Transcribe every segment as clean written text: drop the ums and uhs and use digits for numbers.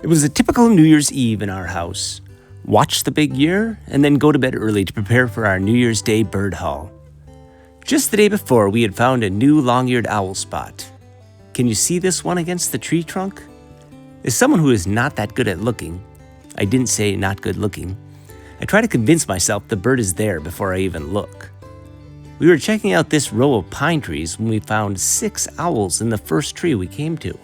It was a typical New Year's Eve in our house. Watch the big year, and then go to bed early to prepare for our New Year's Day bird haul. Just the day before, we had found a new long-eared owl spot. Can you see this one against the tree trunk? As someone who is not that good at looking, I didn't say not good looking, I try to convince myself the bird is there before I even look. We were checking out this row of pine trees when we found 6 owls in the first tree we came to.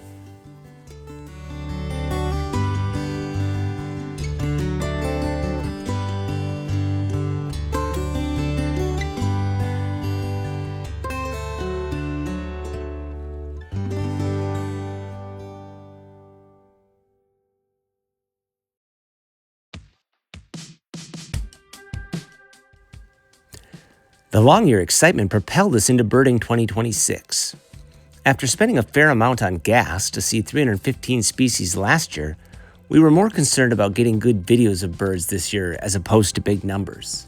The long-year excitement propelled us into birding 2026. After spending a fair amount on gas to see 315 species last year, we were more concerned about getting good videos of birds this year as opposed to big numbers.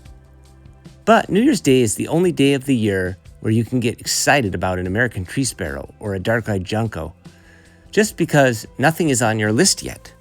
But New Year's Day is the only day of the year where you can get excited about an American tree sparrow or a dark-eyed junco, just because nothing is on your list yet.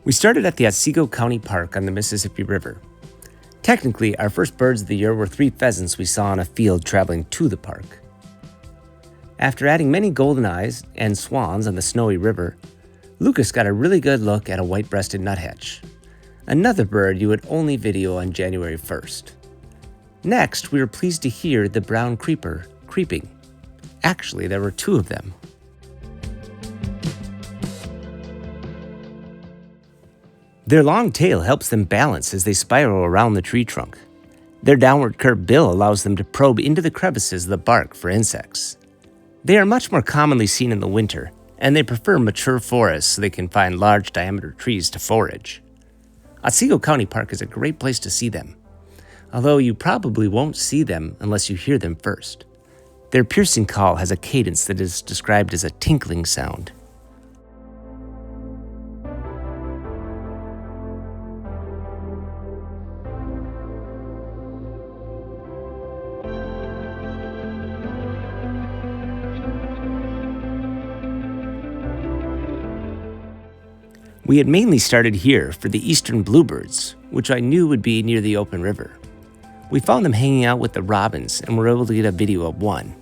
We started at the Otsego County Park on the Mississippi River. Technically, our first birds of the year were 3 pheasants we saw on a field traveling to the park. After adding many golden eyes and swans on the snowy river, Lucas got a really good look at a white-breasted nuthatch, another bird you would only video on January 1st. Next, we were pleased to hear the brown creeper creeping. Actually, there were 2 of them. Their long tail helps them balance as they spiral around the tree trunk. Their downward curved bill allows them to probe into the crevices of the bark for insects. They are much more commonly seen in the winter, and they prefer mature forests so they can find large diameter trees to forage. Otsego County Park is a great place to see them, although you probably won't see them unless you hear them first. Their piercing call has a cadence that is described as a tinkling sound. We had mainly started here for the eastern bluebirds, which I knew would be near the open river. We found them hanging out with the robins and were able to get a video of one.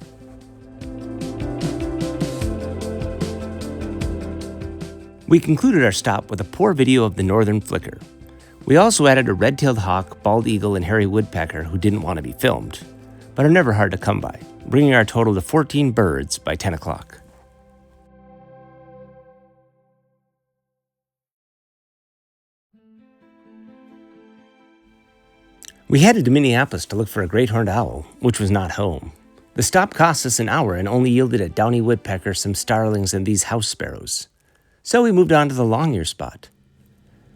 We concluded our stop with a poor video of the northern flicker. We also added a red-tailed hawk, bald eagle, and hairy woodpecker who didn't want to be filmed, but are never hard to come by, bringing our total to 14 birds by 10 o'clock. We headed to Minneapolis to look for a great horned owl, which was not home. The stop cost us an hour and only yielded a downy woodpecker, some starlings, and these house sparrows. So we moved on to the long-ear spot.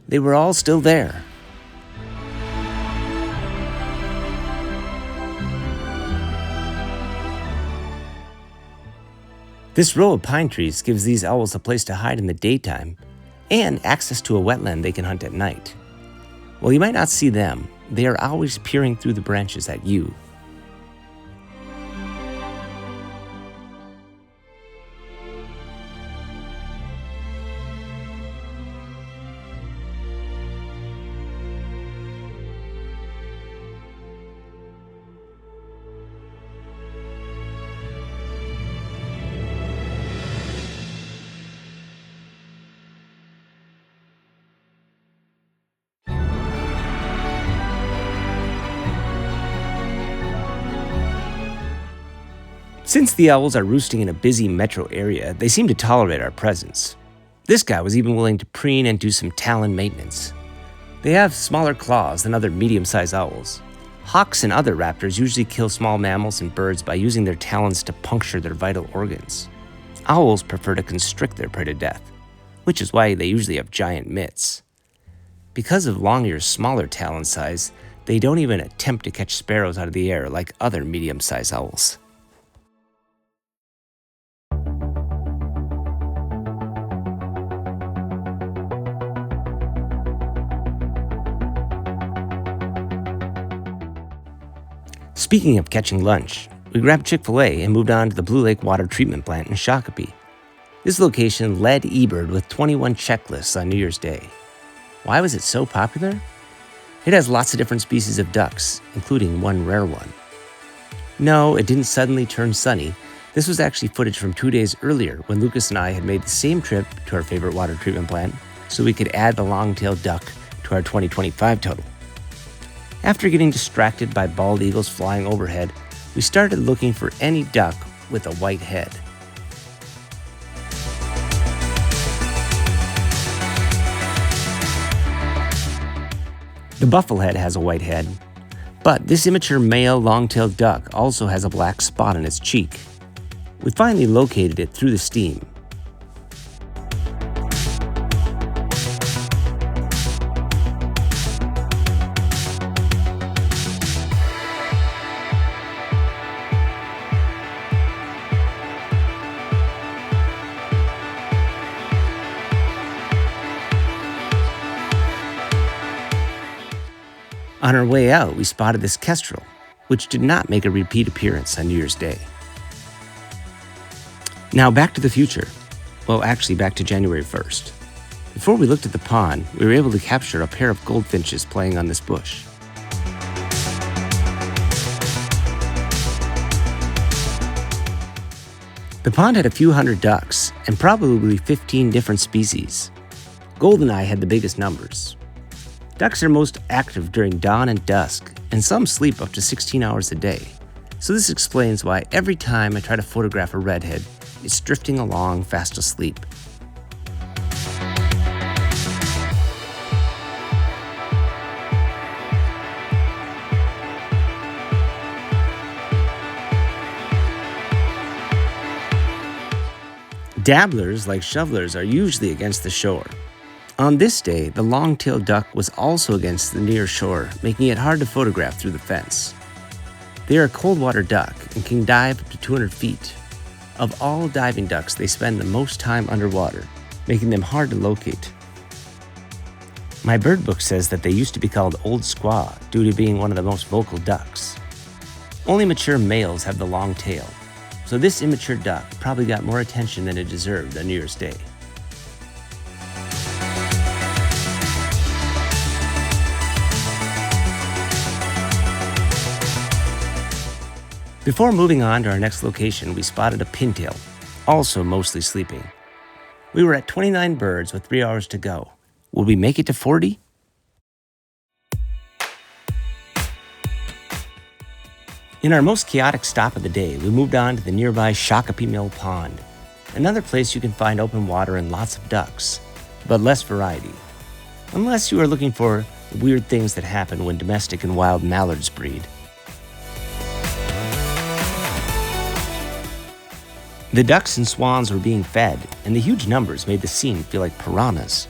They were all still there. This row of pine trees gives these owls a place to hide in the daytime and access to a wetland they can hunt at night. While you might not see them, they are always peering through the branches at you. Since the owls are roosting in a busy metro area, they seem to tolerate our presence. This guy was even willing to preen and do some talon maintenance. They have smaller claws than other medium-sized owls. Hawks and other raptors usually kill small mammals and birds by using their talons to puncture their vital organs. Owls prefer to constrict their prey to death, which is why they usually have giant mitts. Because of long-ear's smaller talon size, They don't even attempt to catch sparrows out of the air like other medium-sized owls. Speaking of catching lunch, we grabbed Chick-fil-A and moved on to the Blue Lake Water Treatment Plant in Shakopee. This location led eBird with 21 checklists on New Year's Day. Why was it so popular? It has lots of different species of ducks, including one rare one. No, it didn't suddenly turn sunny. This was actually footage from 2 days earlier when Lucas and I had made the same trip to our favorite water treatment plant so we could add the long-tailed duck to our 2025 total. After getting distracted by bald eagles flying overhead, we started looking for any duck with a white head. The bufflehead has a white head, but this immature male long-tailed duck also has a black spot on its cheek. We finally located it through the steam. On our way out, we spotted this kestrel, which did not make a repeat appearance on New Year's Day. Now back to the future. Well, actually back to January 1st. Before we looked at the pond, we were able to capture a pair of goldfinches playing on this bush. The pond had a few hundred ducks and probably 15 different species. Goldeneye had the biggest numbers. Ducks are most active during dawn and dusk, and some sleep up to 16 hours a day. So this explains why every time I try to photograph a redhead, it's drifting along fast asleep. Dabblers like shovelers are usually against the shore. On this day, the long-tailed duck was also against the near shore, making it hard to photograph through the fence. They are a cold-water duck and can dive up to 200 feet. Of all diving ducks, they spend the most time underwater, making them hard to locate. My bird book says that they used to be called Old Squaw due to being one of the most vocal ducks. Only mature males have the long tail, so this immature duck probably got more attention than it deserved on New Year's Day. Before moving on to our next location, we spotted a pintail, also mostly sleeping. We were at 29 birds with 3 hours to go. Would we make it to 40? In our most chaotic stop of the day, we moved on to the nearby Shakopee Mill Pond, another place you can find open water and lots of ducks, but less variety. Unless you are looking for the weird things that happen when domestic and wild mallards breed. The ducks and swans were being fed, and the huge numbers made the scene feel like piranhas.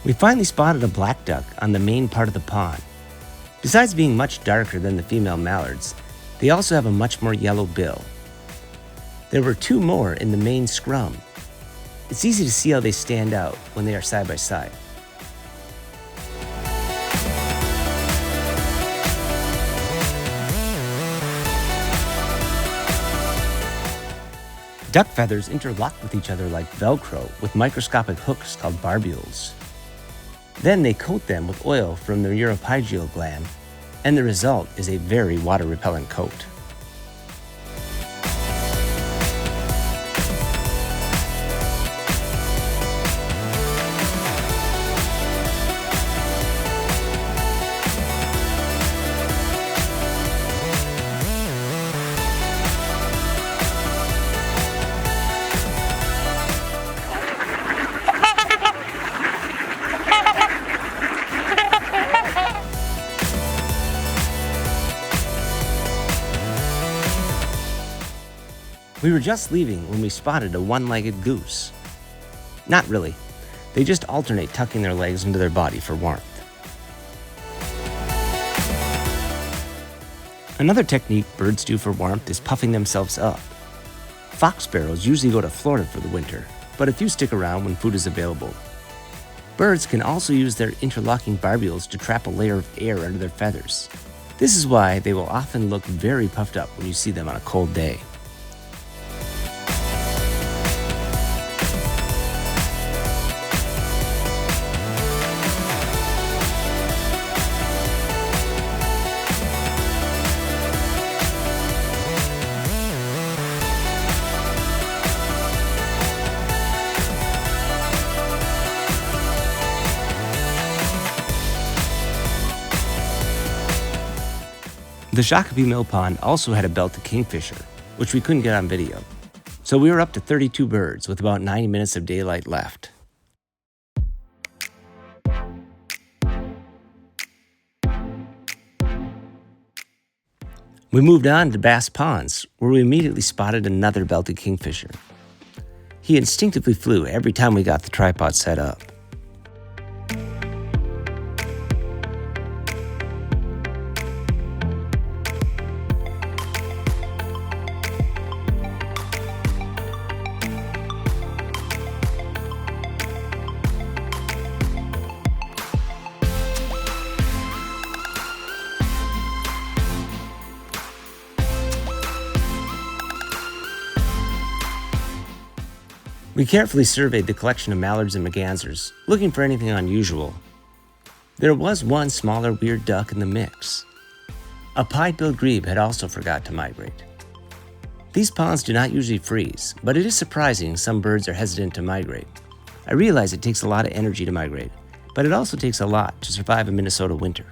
We finally spotted a black duck on the main part of the pond. Besides being much darker than the female mallards, they also have a much more yellow bill. There were 2 more in the main scrum. It's easy to see how they stand out when they are side by side. Duck feathers interlock with each other like Velcro with microscopic hooks called barbules. Then they coat them with oil from their uropygeal gland, and the result is a very water-repellent coat. We were just leaving when we spotted a one-legged goose. Not really. They just alternate tucking their legs into their body for warmth. Another technique birds do for warmth is puffing themselves up. Fox sparrows usually go to Florida for the winter, but a few stick around when food is available. Birds can also use their interlocking barbules to trap a layer of air under their feathers. This is why they will often look very puffed up when you see them on a cold day. The Shakopee mill pond also had a belted kingfisher, which we couldn't get on video. So we were up to 32 birds with about 90 minutes of daylight left. We moved on to Bass Ponds, where we immediately spotted another belted kingfisher. He instinctively flew every time we got the tripod set up. We carefully surveyed the collection of mallards and mergansers, looking for anything unusual. There was one smaller weird duck in the mix. A pied-billed grebe had also forgot to migrate. These ponds do not usually freeze, but it is surprising some birds are hesitant to migrate. I realize it takes a lot of energy to migrate, but it also takes a lot to survive a Minnesota winter.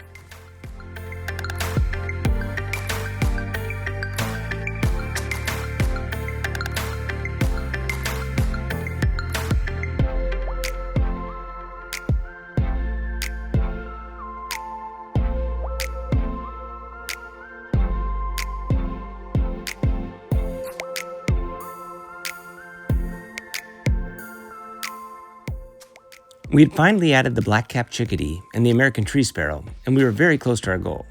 We had finally added the black-capped chickadee and the American tree sparrow, and we were very close to our goal.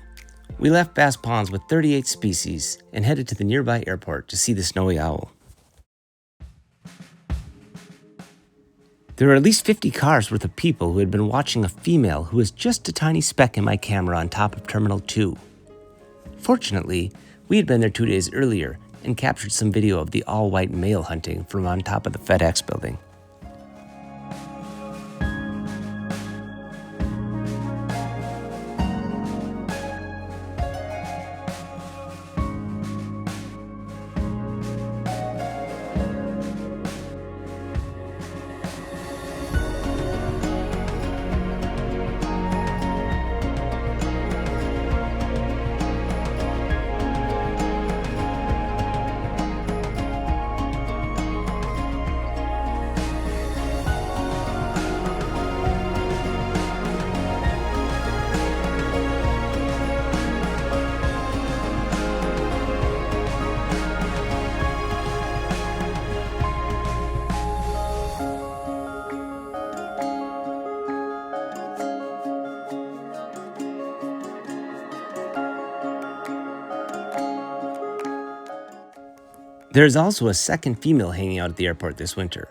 We left Bass Ponds with 38 species and headed to the nearby airport to see the snowy owl. There were at least 50 cars worth of people who had been watching a female who was just a tiny speck in my camera on top of Terminal 2. Fortunately, we had been there 2 days earlier and captured some video of the all-white male hunting from on top of the FedEx building. There is also a second female hanging out at the airport this winter.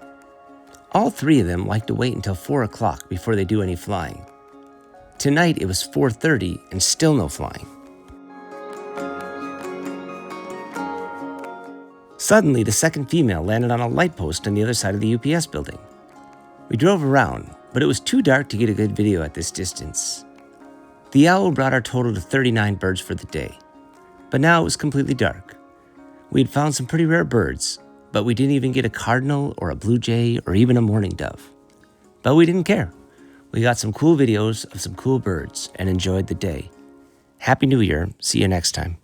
All three of them like to wait until 4 o'clock before they do any flying. Tonight it was 4:30 and still no flying. Suddenly, the second female landed on a light post on the other side of the UPS building. We drove around, but it was too dark to get a good video at this distance. The owl brought our total to 39 birds for the day, but now it was completely dark. We had found some pretty rare birds, but we didn't even get a cardinal or a blue jay or even a mourning dove. But we didn't care. We got some cool videos of some cool birds and enjoyed the day. Happy New Year. See you next time.